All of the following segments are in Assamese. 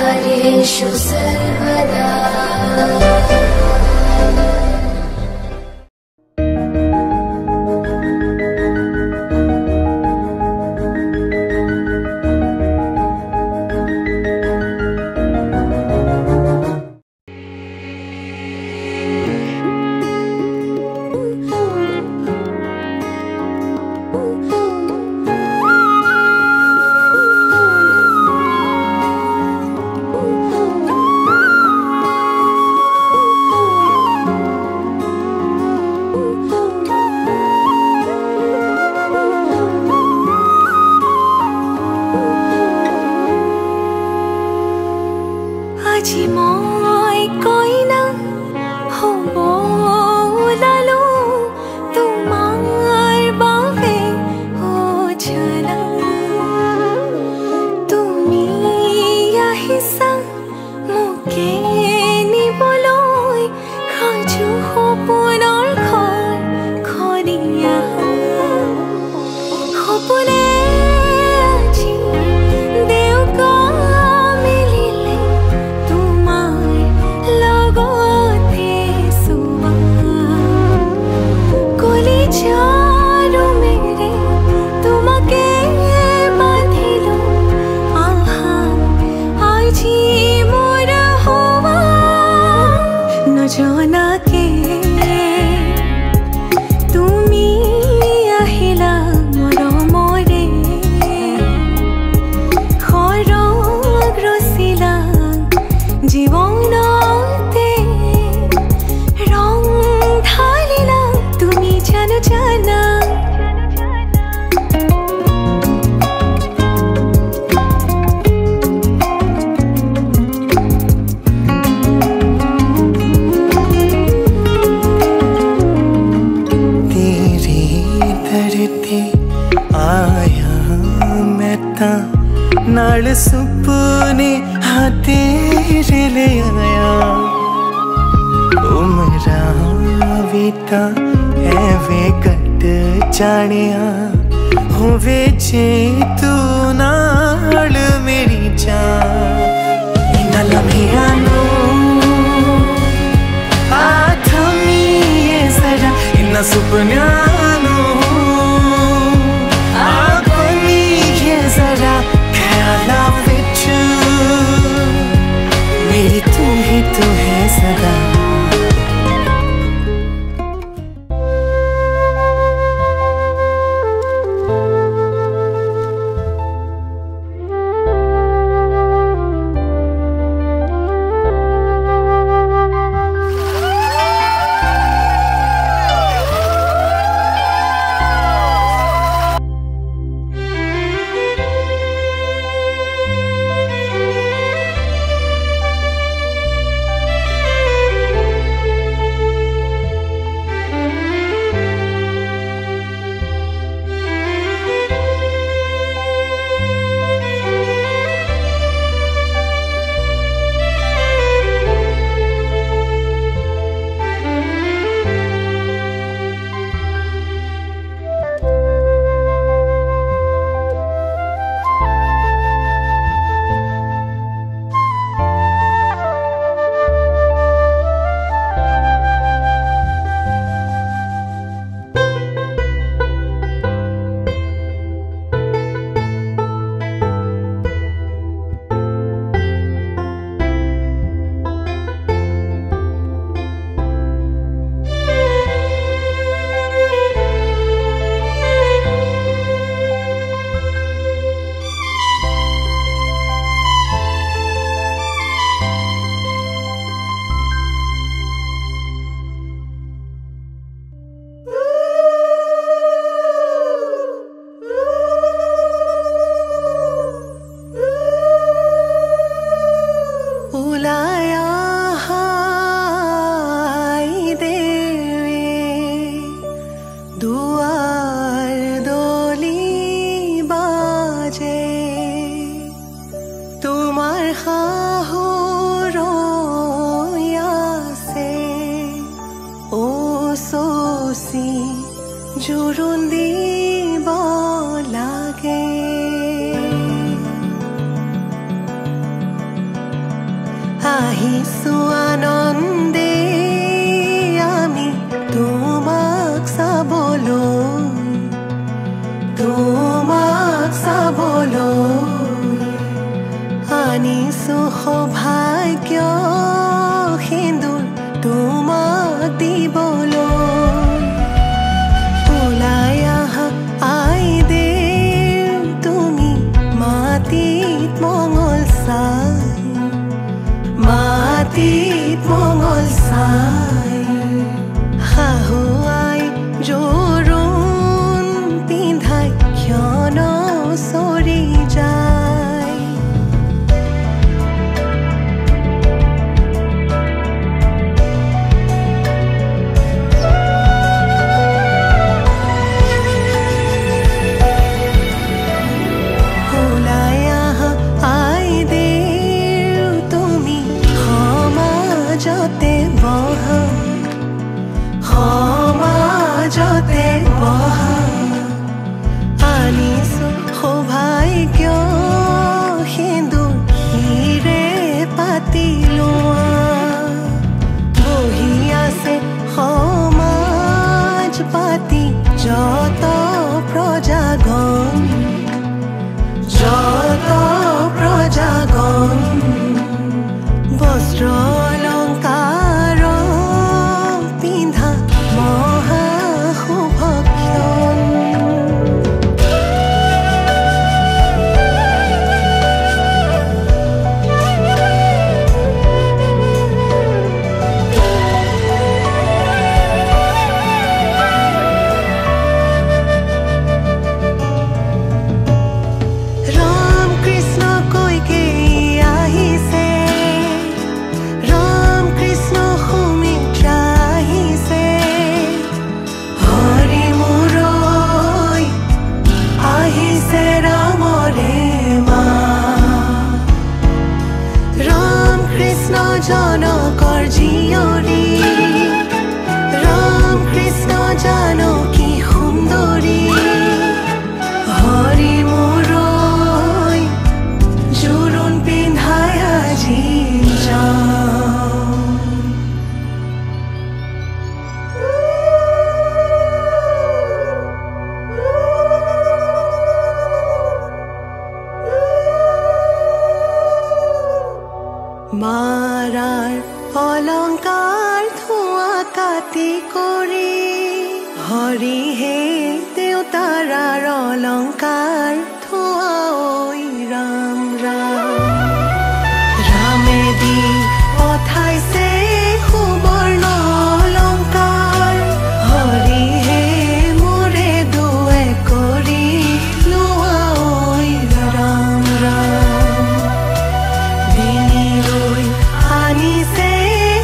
कार्येषु सर्वदा। नाल सुपने हाँ तेरे ले आया उमरा बीता एवे कट जानिया होवे जे तू नाल मेरी जान इन्ना लम्हियां नू आथमी ये जरा इन्ना सुपनियां नू आगमी ये जरा ख्याला विच मेरी तू ही तू है सदा। আহিছো আনন্দে আমি তোমাক চাবলৈ আনিছো সৌভাগ্য সিন্দুৰ তোমাক দিবলৈ ওলাই আহা আই দেৱ তুমি মাটিত মঙল চাই শাহুৱাই জোৰোণ পিন্ধাই ক্ষণ চৰি যায় ওলাই আহা আই দেৱ তুমি সমাজতে বহা আনিছো সৌভাগ্য সিন্দুৰ হিৰে পাতি লোৱা বহি আছে সমাজ পাতি যত প্ৰজাগণ বস্ত্ৰ অলংকাৰ পিন্ধা মহা শুভক্ষণ ৰাম কৃষ্ণ কৈকে আহিছে ৰাম কৃষ্ণ সুমিত্ৰা আহিছে হৰি মুৰৈ আহিছে ৰামৰে মা ৰাম কৃষ্ণ জনকৰ জীয়ৰী ৰাম কৃষ্ণ জানকী সুন্দৰী হৰি মুৰৈ জোৰোণ পিন্ধাই আজি মাৰাৰ অলংকাৰ ধোৱা কাটি কৰি হৰিহে দেউতাৰাৰ অলংকাৰ ধোৱা ঐ ৰাম ৰামে দি পঠাইছে সুবৰ্ণ অলংকাৰ হৰিহে মোৰে দুৱে কৰি লোৱা ঐ ৰাম আনিছে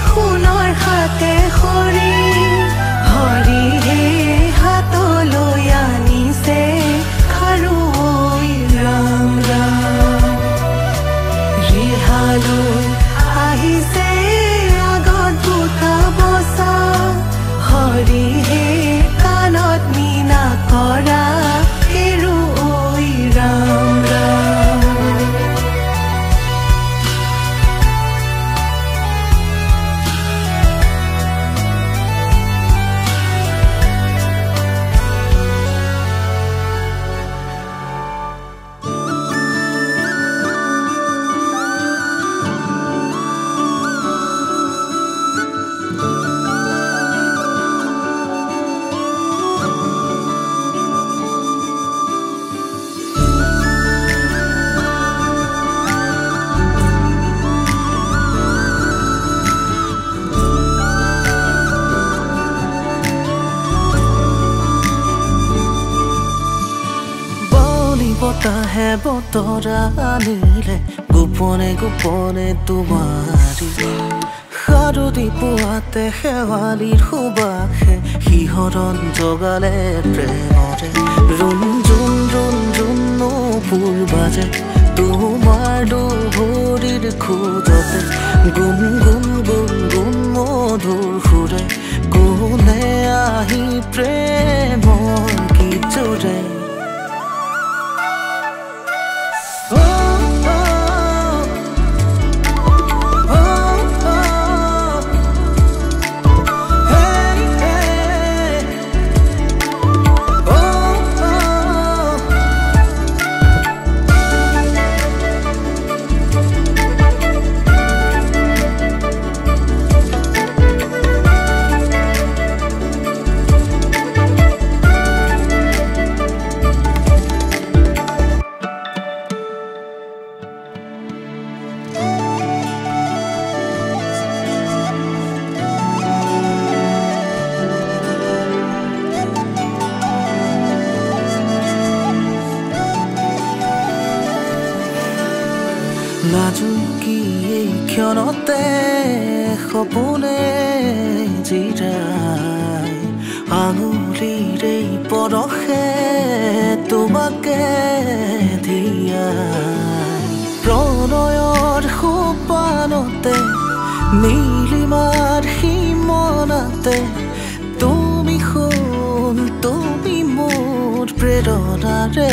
সোণৰ হাতে খৰি হৰিহে হাতলৈ আনিছে খাৰু ঐ ৰাম ৰিহালৈ আহিছে আগত বুটা বচা হৰিহে কাণত মীনা কৰা হেৰু ঐ ৰাম বতাহে বতৰা আনিলে গোপনে গোপনে তোমাৰি সাৰতি পুৱাতে শেৱালিৰ সুবাসে শিহৰণ জগালে প্ৰেমৰে ৰুণ ফুল বাজে তোমাৰ দুহৰিৰ খোজতে গুণ মধুৰ সুৰে কোনে আহি প্ৰেমৰ গীত জোৰে oh ক্ষণতে সপোনে জিৰাই আঙুলিৰে পৰশে তোমাকে ধিয়াই প্ৰণয়ৰ সোপানতে নীলিমাৰ সীমনাতে তুমি সোণ তুমি মোৰ প্ৰেৰণাৰে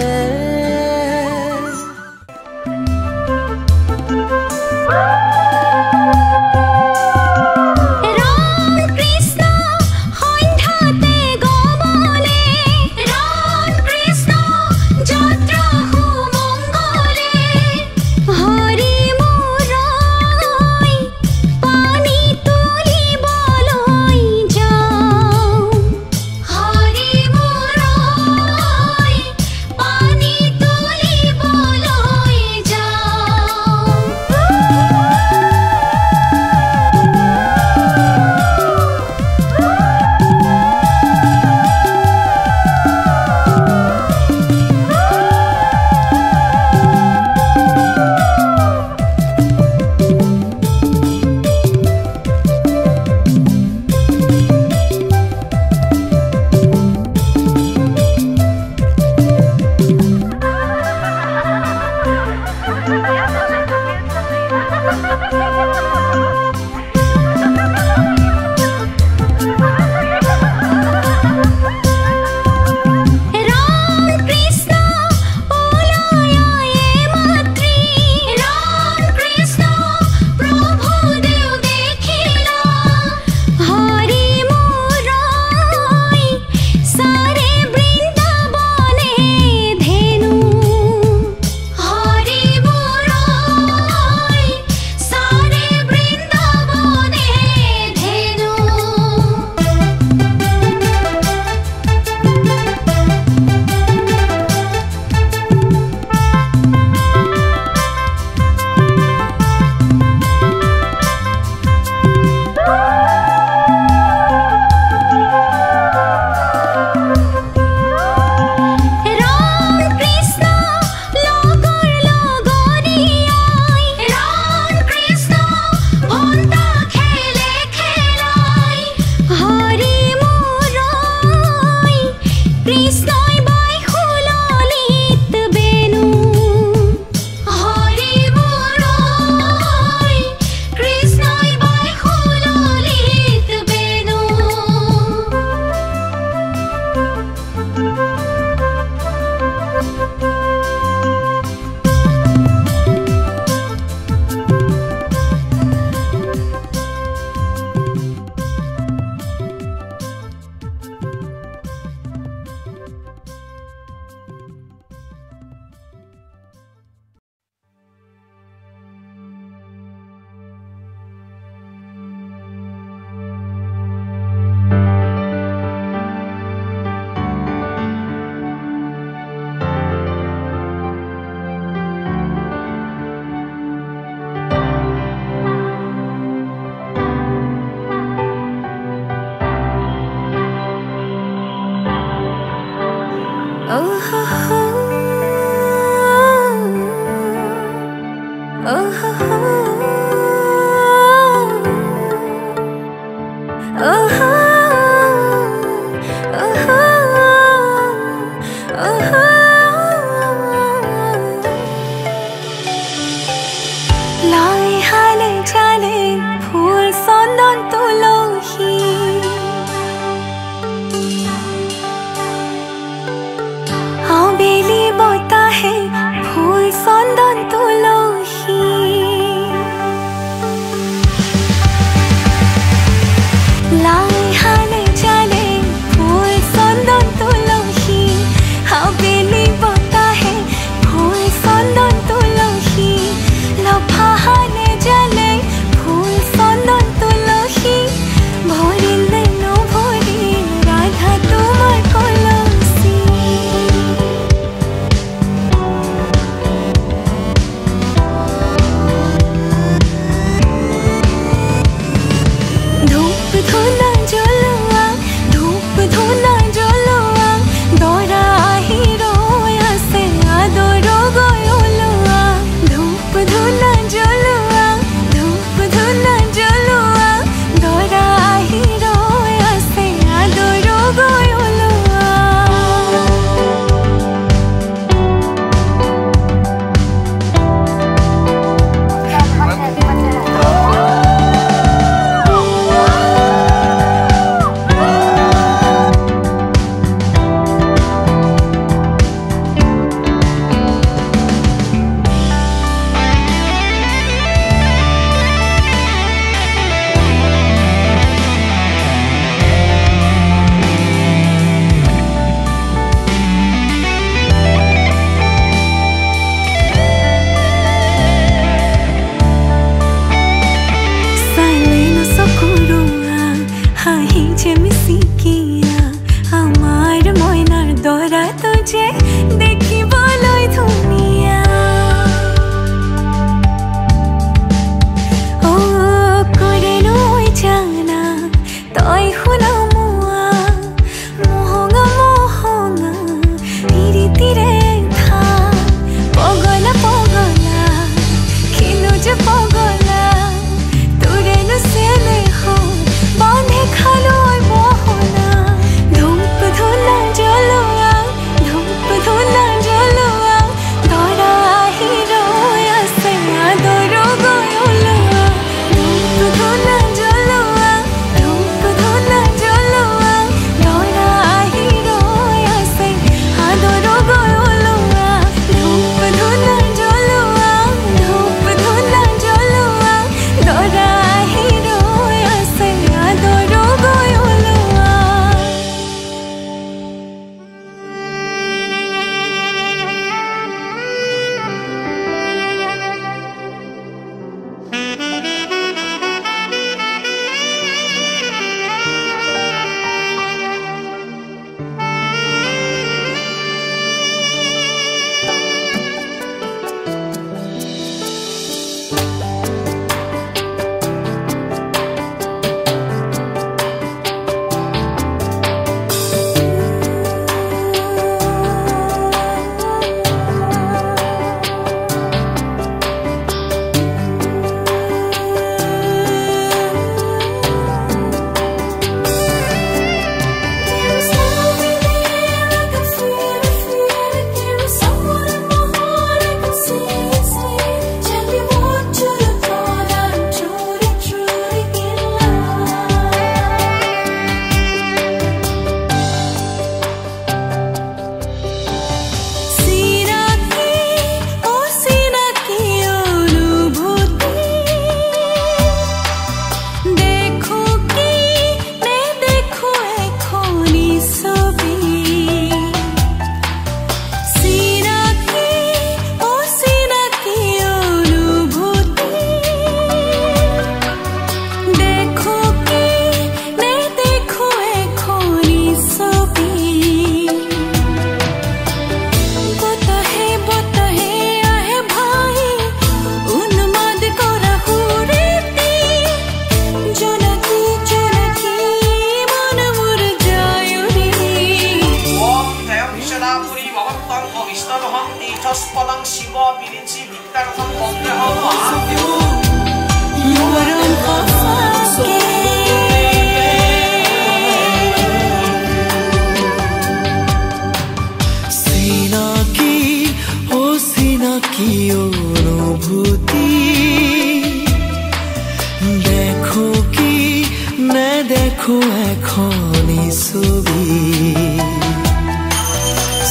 দেখো এখনি ছবি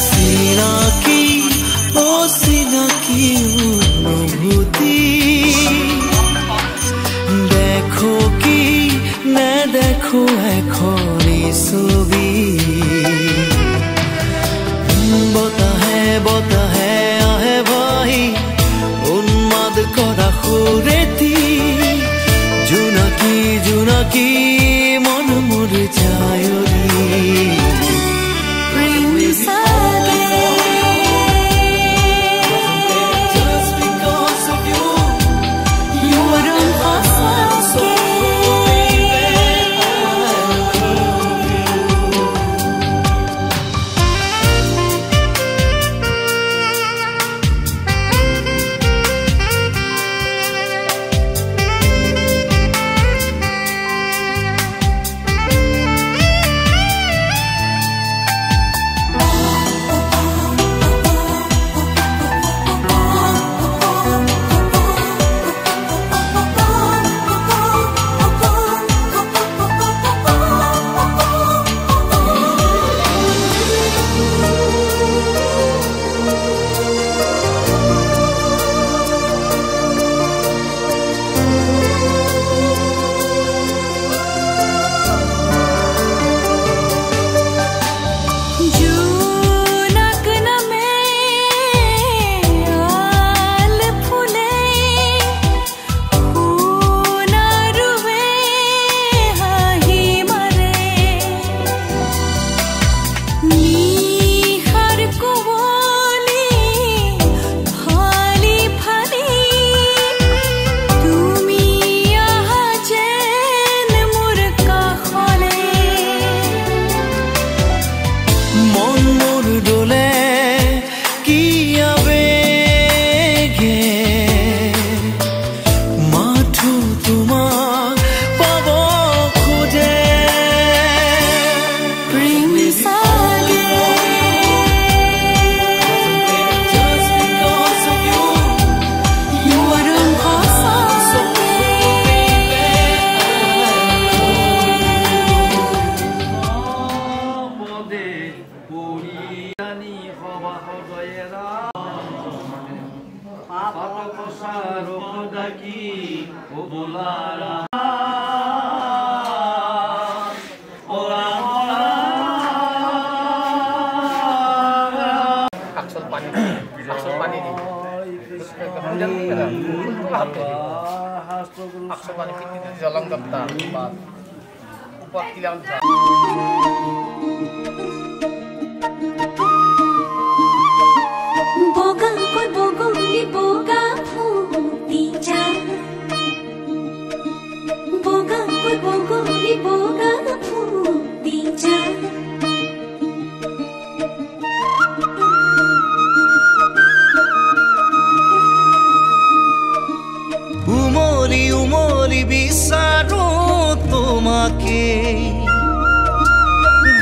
চিনাকি অচিনাকি অনুভূতি দেখো কি নেদেখো এখনি ছবি বতাহে বতাহে আহে ভাই উন্মাদ করা সুরেতি জোনাকি জোনাকি মন মোৰ যায়ৰি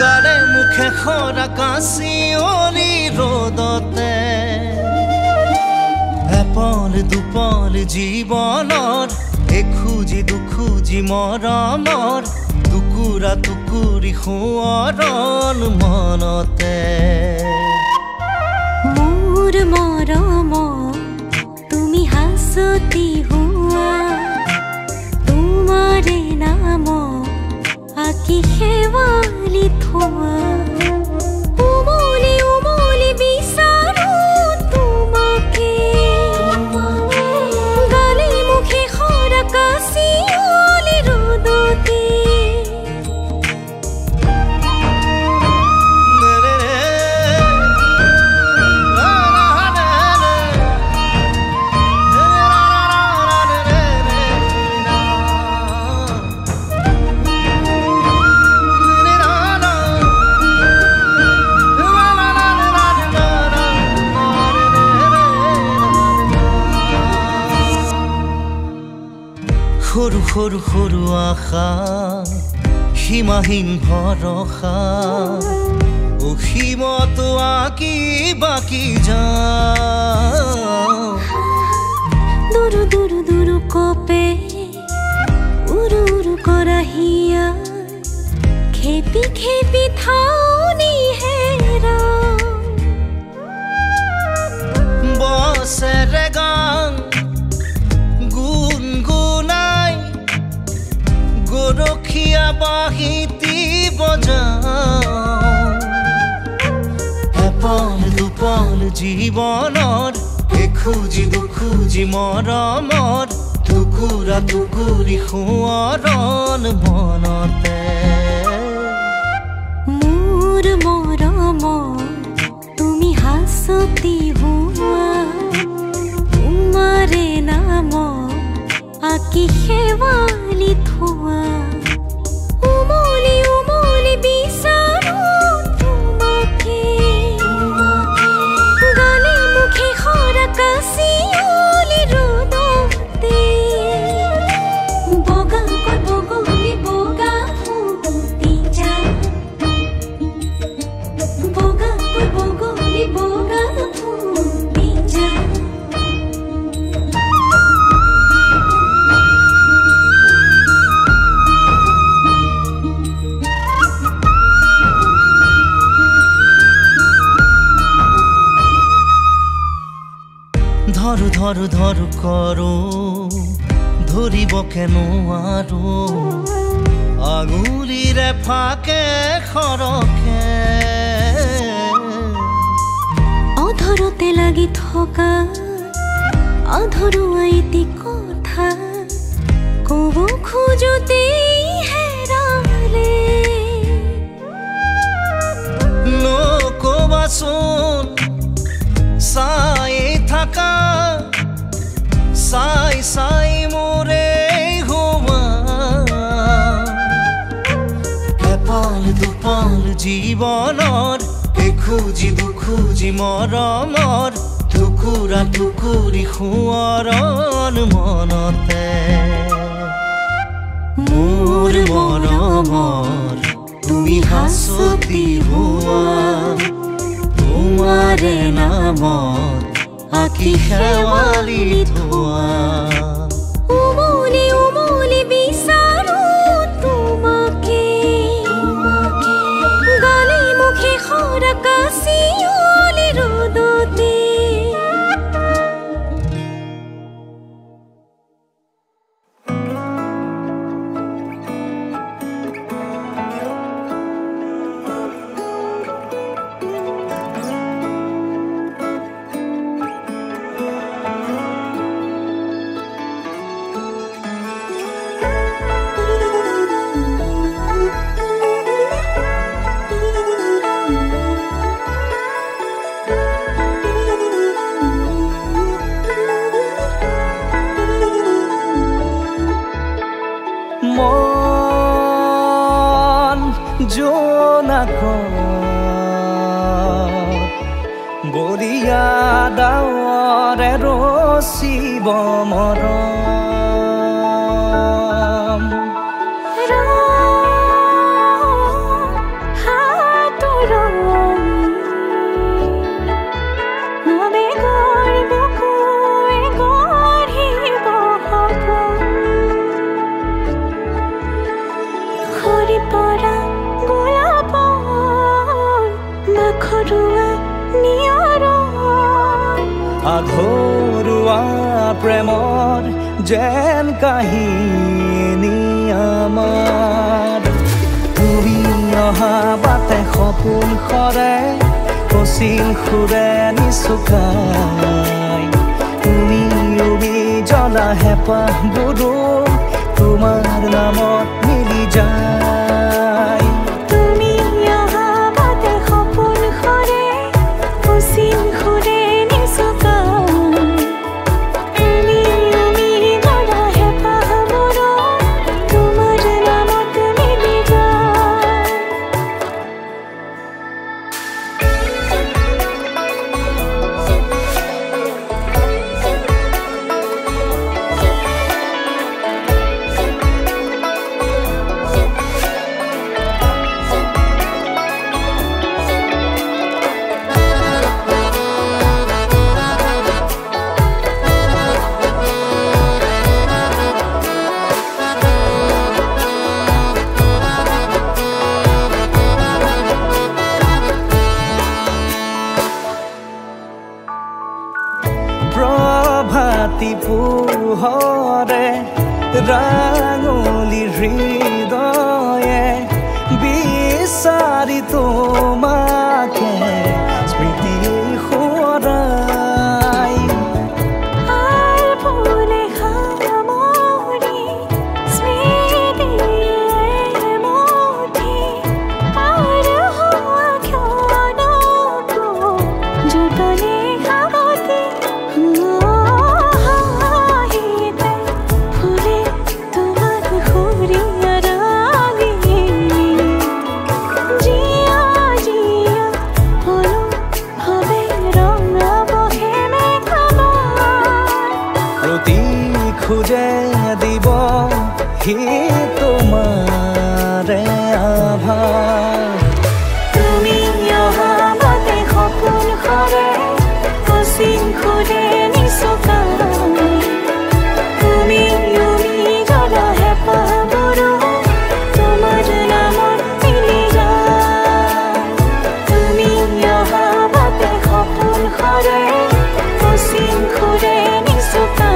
গালে মুখে খৰা কাঁচিয়লি ৰ'দতে এপল দুপল জীৱনৰ এখুজি দুখুজি মৰমৰ টুকুৰা টুকুৰি সোঁৱৰণ মনতে মোৰ মৰম তুমি হাসতি হুয়া তোমাৰে নাম আকি হেৱালি থোৱা উমলি উমলি বিচাৰো তোমাকে গালে মুখে খৰা কাঁচিয়লি ৰ'দতে সৰু সৰু সৰু আশা সীমাহীন ভৰসা অসীমতো আঁকি বাকি যাওঁ দুৰু দুৰু দুৰু কপে উৰু উৰু কৰা হিয়া বিখে পিঠাউনি হেৰা বছেৰে গান গুণগুণাই গৰখীয়া বাঁহীটি বজাওঁ এপল দুপল জীৱনৰ এখুজি দুখুজি মৰমৰ টুকুৰা টুকুৰি সোঁৱৰণ মনতে মোৰ মৰমৰ তুমি হাঁচতি হোৱা তোমাৰে নামত আঁকি শেৱালি থোৱা উমলি উমলি বিচাৰো তোমাকে গালে মুখে সৰা কাচিয়লি ৰ'দতে বগাকৈ বগলী বগা ফুটি যায় বগাকৈ বগলী বগা ফুটি যায় ধරු ধৰু ধৰু কৰো ধৰিব কেনো আৰু আঙুলিৰে ফাকে সৰকে অধৰতে লাগি থকা আধৰুৱা এটি কথা ক'ব খোজোতেই হেৰালে নকবাচোন চাই থাকা চাই চাই মোৰে হোৱা এপল দুপল জীৱনৰ এখুজি দুখুজি মৰমৰ টুকুৰা টুকুৰি সোঁৱৰণ মনতে মোৰ মৰমৰ তুমি হাঁচতি হোৱা তোমাৰে নামত আঁকি শেৱালি থোৱা উমলি উমলি বিচাৰো তোমাকে গালে মুখে সৰা কাচিয়লি ৰ'দতে মন জোনাক বৰিয়া ডাৱৰে ৰচিব মৰম আধৰুৱা প্ৰেমৰ যেন কাহিনী আমাৰ তুমি অহা বাটে সপোন সৰে কচিন সুৰে নিচুকাই তুমি উবি জ্বলা হেঁপাহবোৰো তোমাৰ নামত মিলি যায় তুমি অহা বাটে সপোন সৰে কচিন সুৰে ৰাঙলী হৃদয়ে বিচাৰি তোমাকে স্মৃতিয়ে সোঁৱৰাই খুঁজে দিব হি তোমাৰে আভাস তুমি অহা বাটে সপোন সৰে অচিন খুৰে নিচকা তুমি জ্বলা হেঁপাহবোৰো তোমাৰ নামত মিলি যায় তুমি অহা বাটে সপোন সৰে অচিন খুৰে নিচকা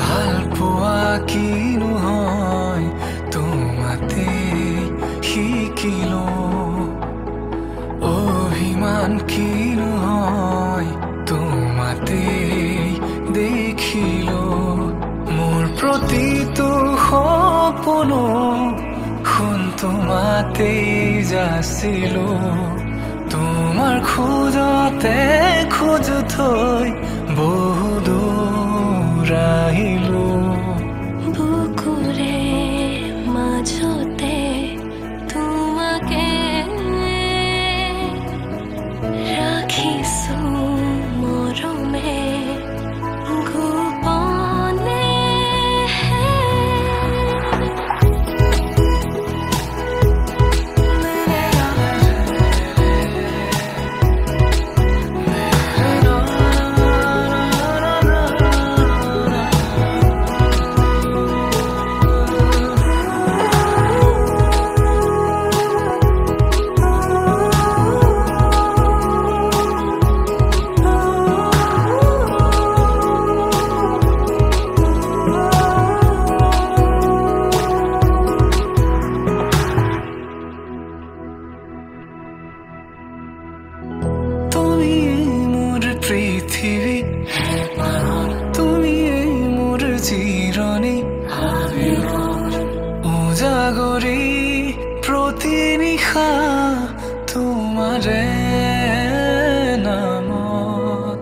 ভাল পোৱা কিনো হয় তোমাতে শিকিলো অভিমান কিনো হয় তোমাতে দেখিলো মোৰ প্ৰতিটো সপোনো শুন তোমাতে যাচিলো তোমাৰ খোজতে খোজ থৈ বহু দূৰ আহিলো বুকুৰে মাজতে তোমাকে ৰাখিছো মৰমে গোপনে পৃথিৱী তুমি মোৰ চিৰণী উজাগৰি প্ৰতি নিশা তোমাৰে নামত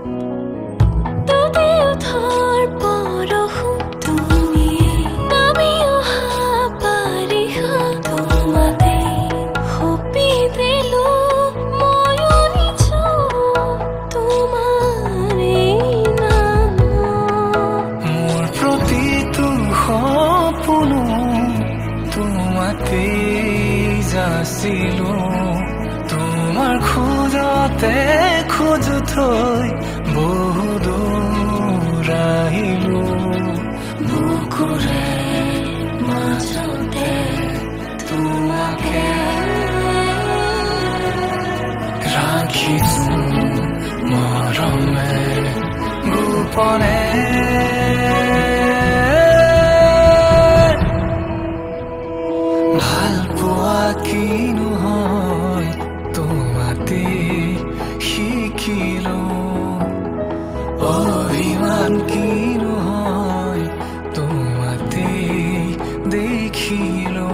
তুমি উঠাৰ পৰশু তুমি নামি অহা বাৰিষা তোমাতে সপি দিলো ময়ো নিজ তোমাৰে নামত মোৰ প্ৰতিটো সপোনো তোমাতে যাচিলো তোমাৰ খোজতে খোজ থৈ বহু দূৰ আহিলো বুকুৰে মাজতে তোমাকে ৰাখিছো মৰমে গোপনে কিনো হয় তোমাতে শিকিলো অভিমান কিনো হয় তোমাতে দেখিলো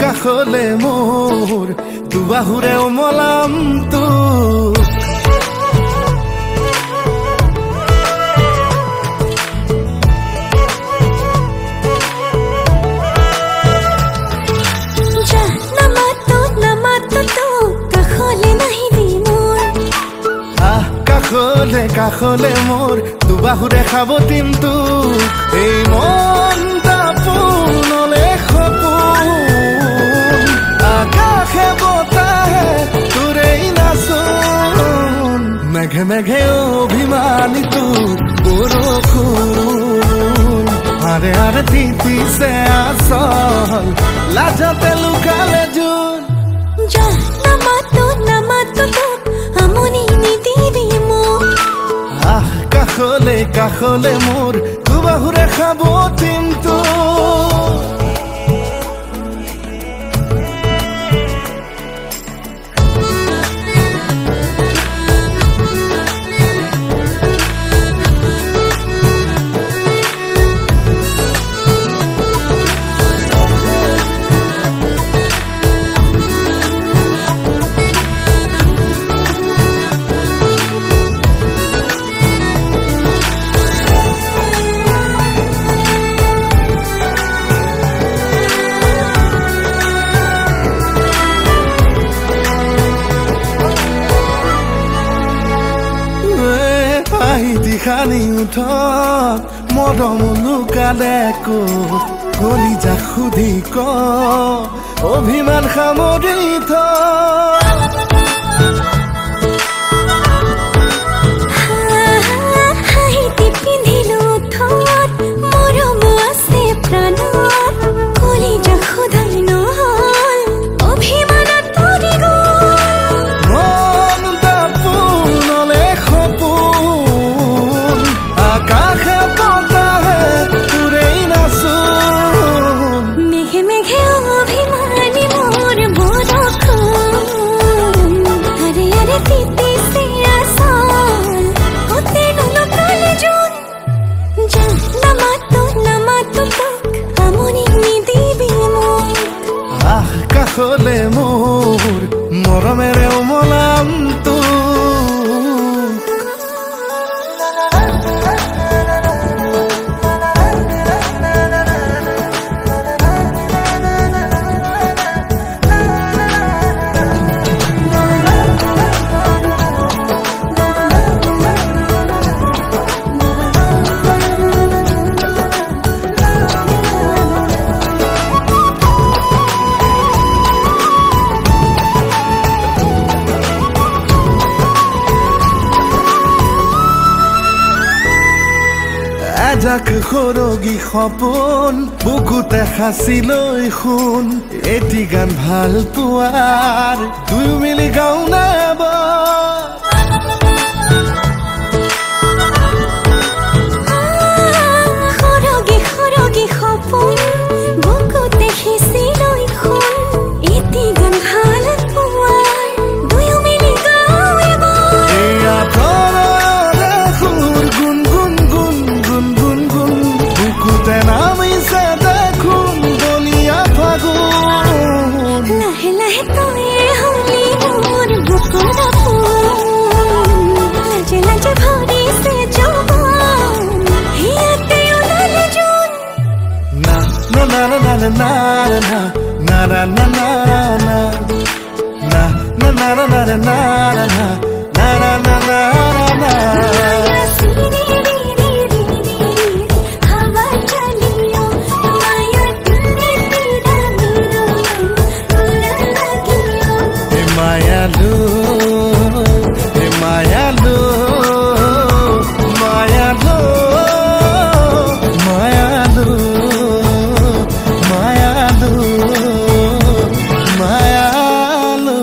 কাষলে মোৰ দুবাহুৰে ওমলাম তো কাষলে কাষলে মোৰ দুবাহুৰে খাব তিনটো এই মনটা পুনলে সপোন আকাশে বতাহে তোৰেই নাচোন মেঘে মেঘে অভিমানিত বৰষুণ আৰে আৰে তিতিছে আচল লাজতে লুকালে জোন আমনি নিদিবি মোক কাষলে কাষলে মোৰ দুবাহুৰে খাব তিনটো খানি উঠত মৰম লুকালে ক'ত কলিজা সুধি ক অভিমান সামৰি থ পিন্ধিলো থত মৰম আছে প্ৰাণত কলিজা সুধাই নহল অভিমানত পৰি কাষলে মোৰ মৰমেৰে ওমলাম তো যাক সৰগী সপোন বুকুতে সাঁচি লৈ শুন এটি গান ভাল পোৱাৰ দুয়ো মিলি গাওঁ নাব সৰগী সপোন বুকুতে সাঁচি লৈ শুন এটি গান ভাল পোৱাৰ দুয়ো মিলি গাওঁ na na na na na na na na na na na na na na Mayalu, Mayalu, Mayalu, Mayalu, Mayalu, Mayalu.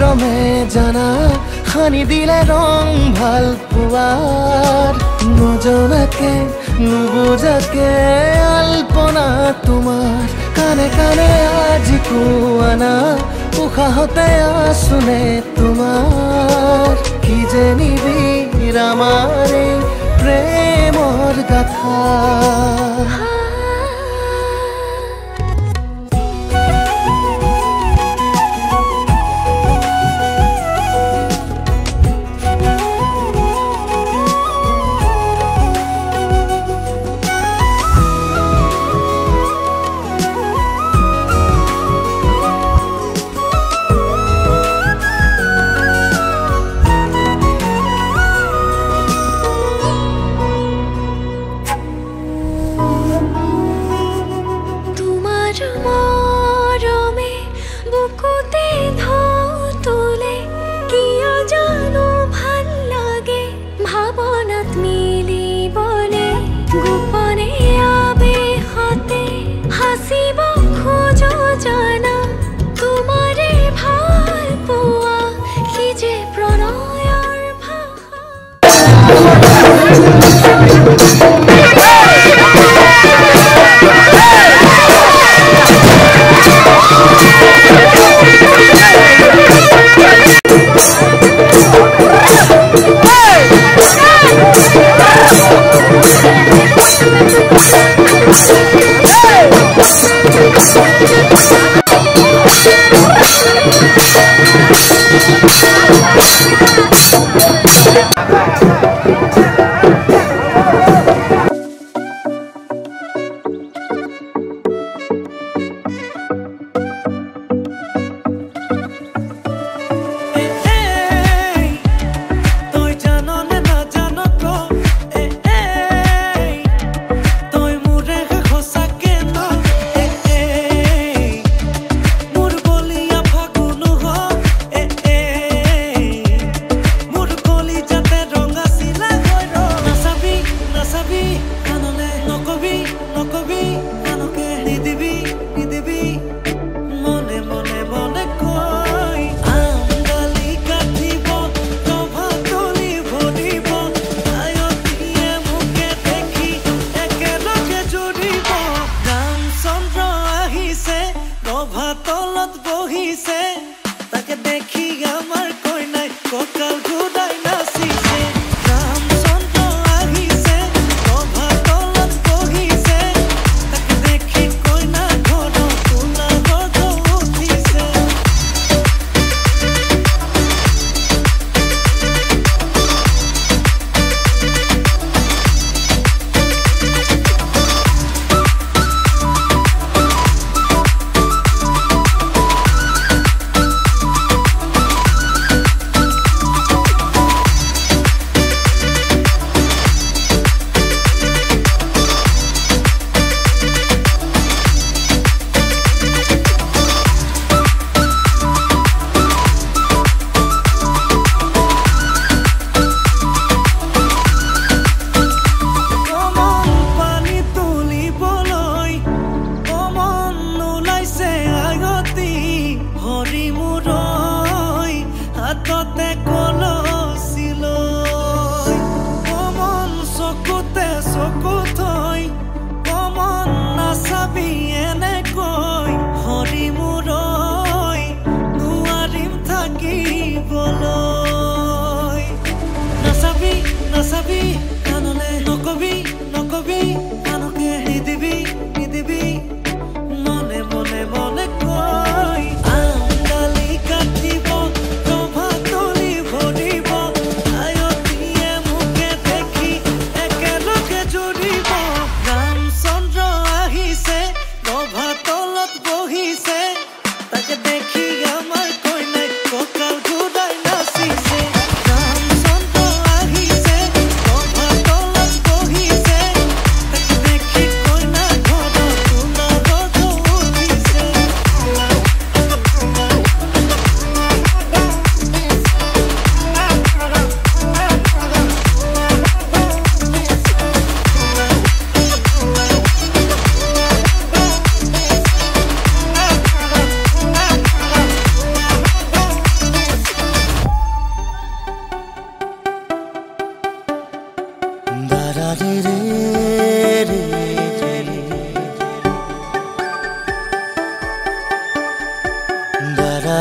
মৰমে জানা সানি দিলে ৰং ভাল পোৱাৰ নজনাকে নুবুজাকে আলপনা তোমাৰ কানে কানে আজি কোৱানা উশাহতে আছোনে তোমাৰ কি যে নিবিড় আমাৰ এই প্ৰেমৰ গাথা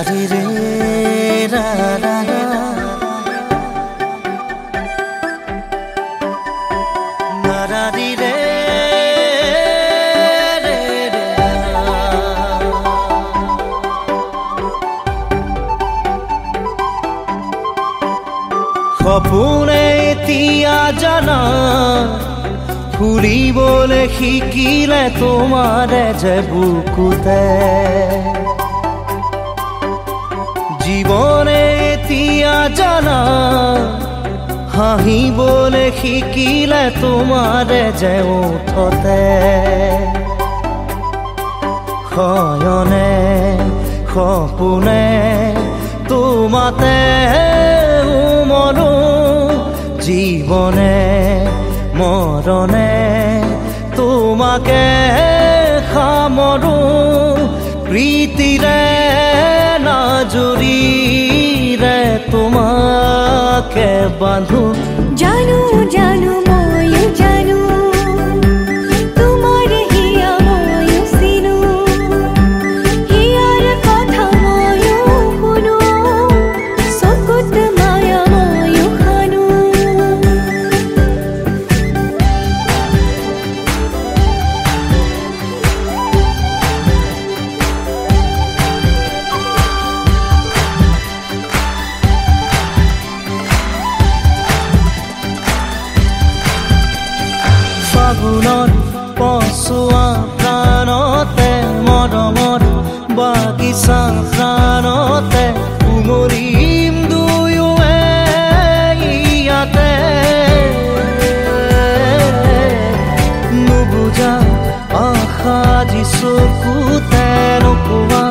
ri re ra ra ra na ra ri re re re সপোনে এতিয়া জানা ফুৰিবলৈ শিকিলে তোমাৰে যে বুকুতে জীৱনে এতিয়া জানা হাঁহিবলৈ শিকিলে তোমাৰে যে ওঠতে শয়নে সপোনে তোমাতে উমৰো জীৱনে মৰণে তোমাকে সামৰো প্ৰীতিৰে নাজুৰিৰে তোমাকে বান্ধো জানো জানো ময়ো জানো তোমাৰ হিয়া ময়ো চিনো হিয়াৰ কথা ময়ো শুনো চকুত মায়া ময়ো খানো ফাগুনত পচোৱা প্ৰাণতে মৰমৰ বাগিচা প্ৰাণতে উমলিম দুয়োৱে ইয়াতে নুবুজা আশা যি চকুতে নোকোৱা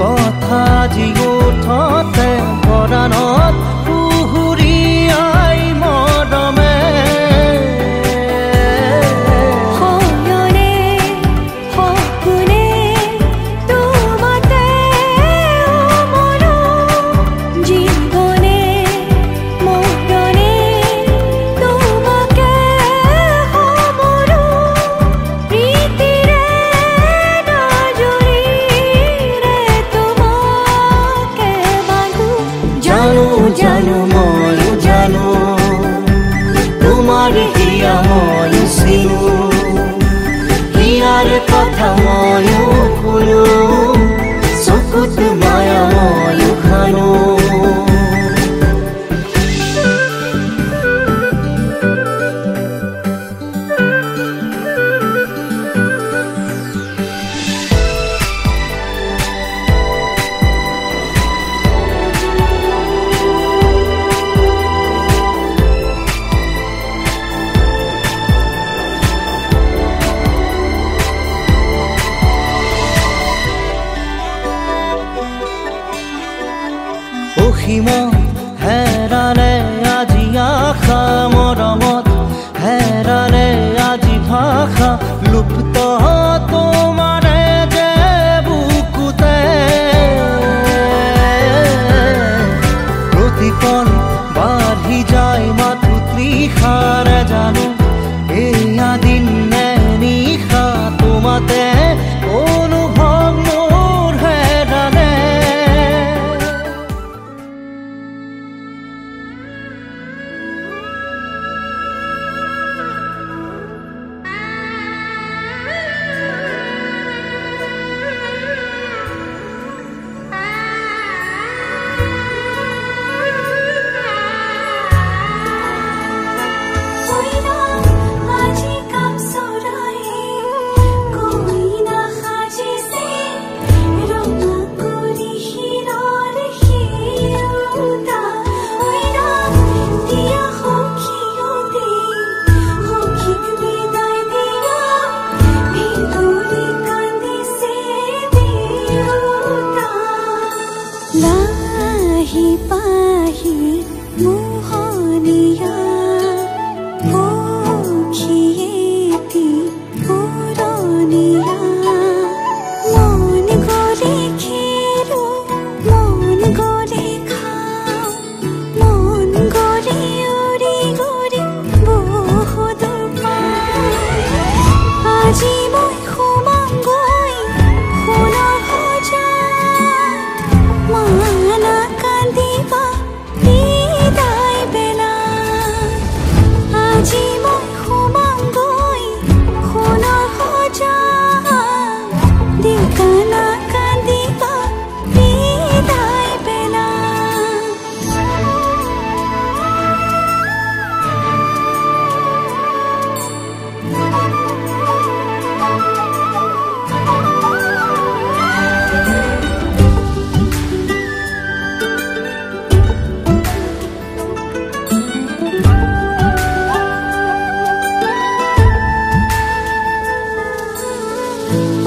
কথা যি ওঠতে পৰাণত পুহুৰীয়াই মৰমে জানো ময়ো জানো তোমাৰ হিয়া ময়ো চিনো হিয়াৰ কথা ময়ো শুনো চকুত মায়া ময়ো খানো অসীমত হেৰালে আজি আশা মৰমত হেৰালে আজি ভাষা লুপ্ত তোমাৰে যে বুকুতে প্ৰতিপল বাঢ়ি যায় মাথো তৃষাৰে জানো এয়া দিন নে নিশা তোমাতে অনুভৱ মোৰ হেৰালে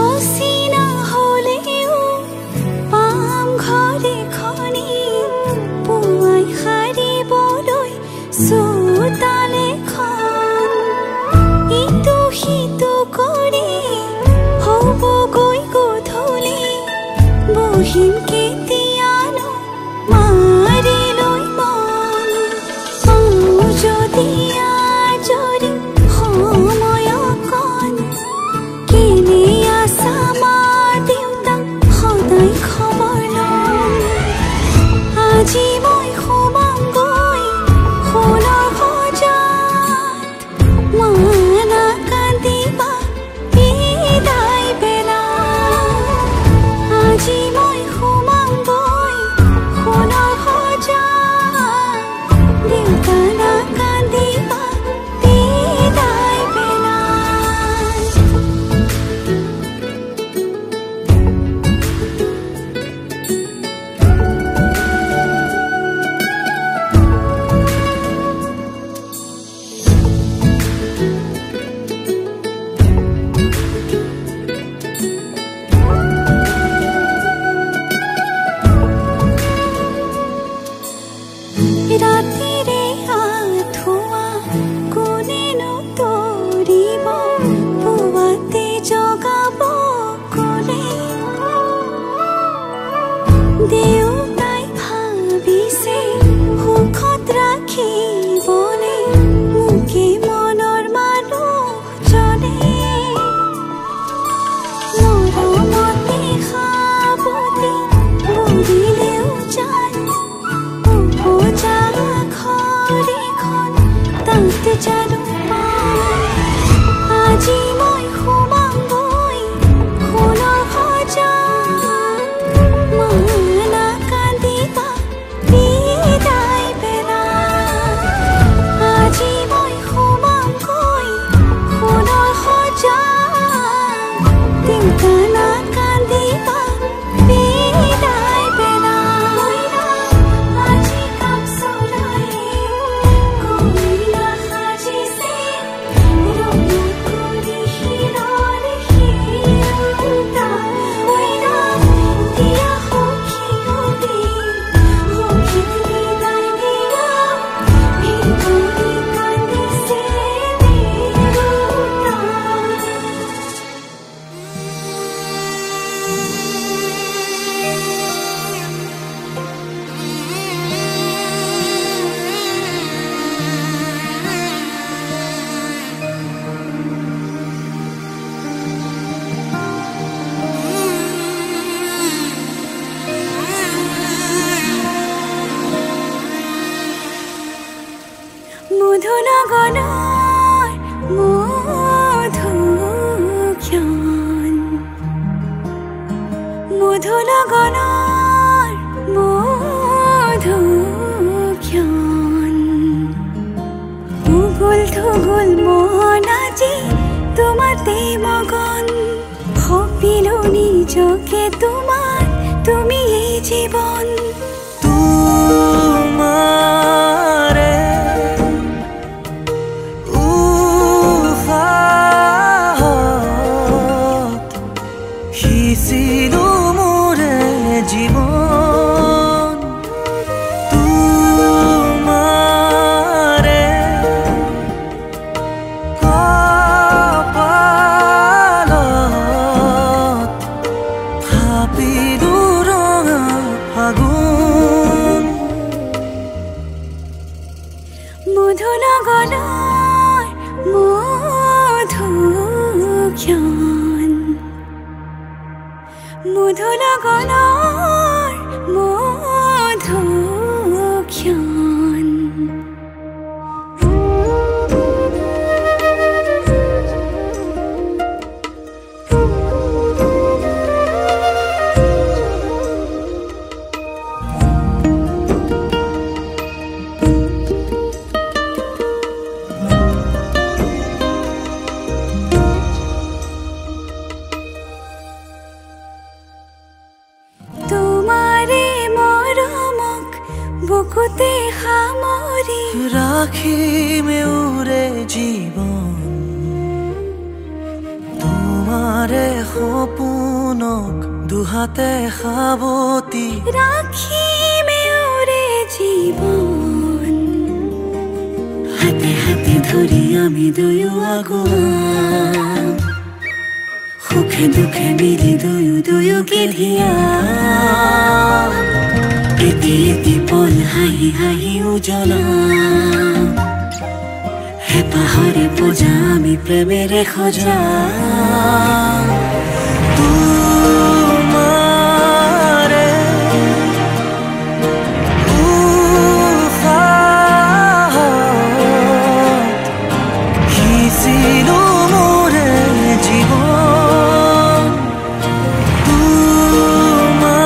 অচিনা হলেও পাম ঘৰে খনি পুৱাই সাৰিবলৈ চোতালেখন ইটো সিটো কৰি হ'বগৈ গধূলি বহিম কেতিয়ানো মাৰি লৈ মন পাওঁ যদি আজৰি সময় অকণ কেনে আছা মা দেউতাক সদায় খবৰ লম আজি মই সোমামগৈ সোণৰ সজাত মা নাকান্দিবা বিদায় বেলা আজি মই সোমামগৈ সোণৰ সজাত দেউতা নাকান্দিবা বিদায় বেলা ৰাতিৰে আঁঠুৱা কোনেনো তৰিব পুৱাতে জগাব ক'লে দেউতাই ভাবিছে সুখত ৰাখিবনে মোকে মনৰ মানুহজনে মৰমতে সাৱটি বুলিলেও যায় উপজা ঘৰখন তাত জানো আজি মই সোমামগৈ সোণৰ সজাত মা নাকান্দিবা বিদায় বেলা আজি মই সোমামগৈ সোণৰ সজাত দেউতা নাকান্দিবা বিদায় বেলা আজি কাম চলাই কইনা সাজিছে ৰঙা কৰি শিৰৰ শিৰোতা কইনা দিয়া সখী সখী সখীক বিদায় দিয়া ভিতৰি কান্দিছে দেউতা মধু লগনৰ মধুক্ষণ মধু লগনৰ মধুক্ষণ উগুল থুগুল মন আজি তোমাতে মগন ভাবিলো নিজকে তোমাৰ তুমি এই জীৱন তোমাৰে উফাহত সিঁচিলো মোৰে জীৱন তোমাৰে কপালত থাপিলো ৰঙা ফাগুন মধু লগনৰ মধুক্ষণ মধু লগনৰ মধুক্ষণ বুকুতে সামৰি ৰাখিমে উৰে জীবন তোমাৰ তাৰে সপোনক দুহাতে সাৱটি ৰাখিমে ওৰে জীৱন হাতে হাতে ধৰি আমি দুয়ো আগুৱাম সুখে দুখে মিলি দুয়োকে ধিয়াম এটি এটি পল হাঁহি হাঁহি উজ্বলাম হেঁপাহৰে পূজা আমি প্ৰেমেৰে সজাম তোমাৰে উশাহত সিঁচিলো মোৰে জীৱন তোমাৰে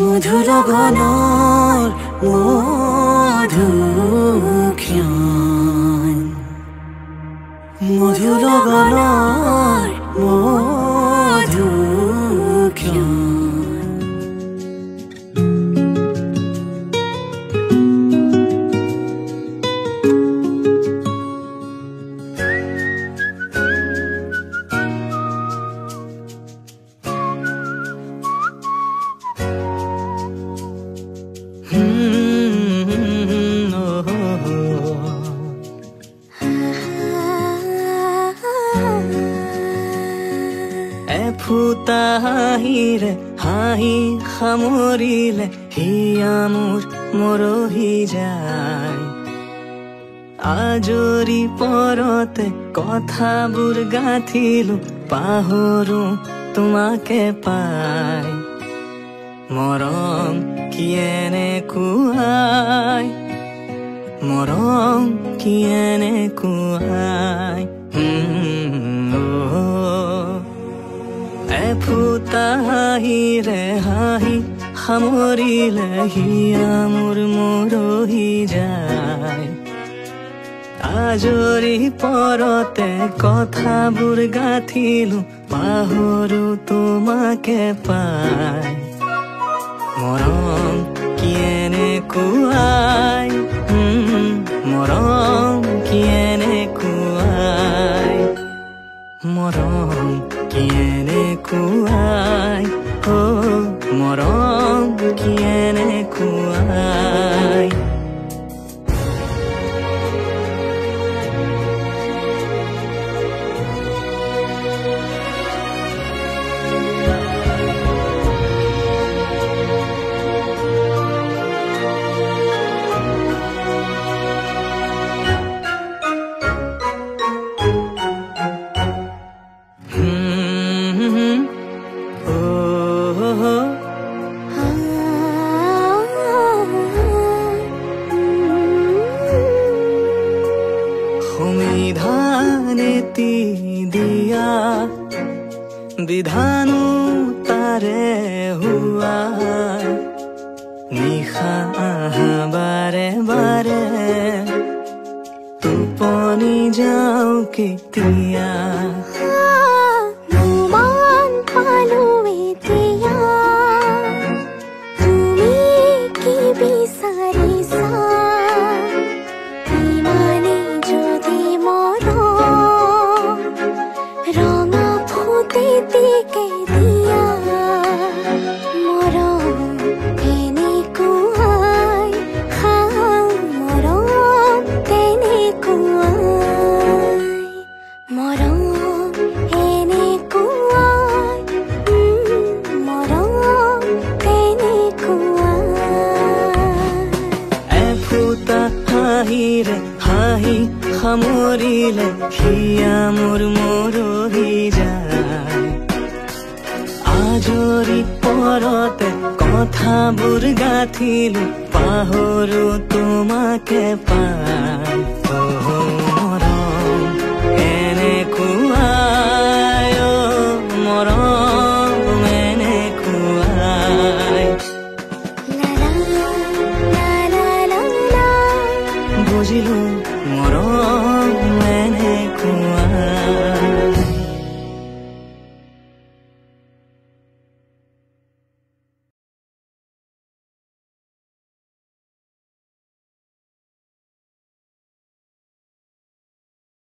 মধুলগনৰ মধুক্ষণ মধুলগনৰ মধুক্ষণ এফুটা হাঁহিৰে হাঁহি সামৰিলে হিয়া মোৰ মৰহি যায় আজৰি পৰতে কথাবোৰ গাঁঠিলো পাহৰো তোমাকে পাই মৰম কি এনেকুৱাই মৰম কি এনেকুৱাই এফুটা হাঁহিৰে হাঁহি সামৰিলে হিয়া মোৰ মৰহি যায় আজৰি পৰতে কথাবোৰ গাঁঠিলো পাহৰো তোমাকে পাই মৰম কি এনেকুৱাই মৰম কি এনেকুৱাই মৰম কি এনেকুৱাই মৰম কি এনেকুৱাই সংবিধানেতি দিয়া বিধানো তাৰে হোৱা নিশা বাৰে বাৰে টোপনি যাওঁ কেতিয়া হাঁহি সামৰিলে হিয়া মোৰ মৰহি যায় আজৰি পৰতে কথাবোৰ গাঁঠিলো পাহৰো তোমাকে পাই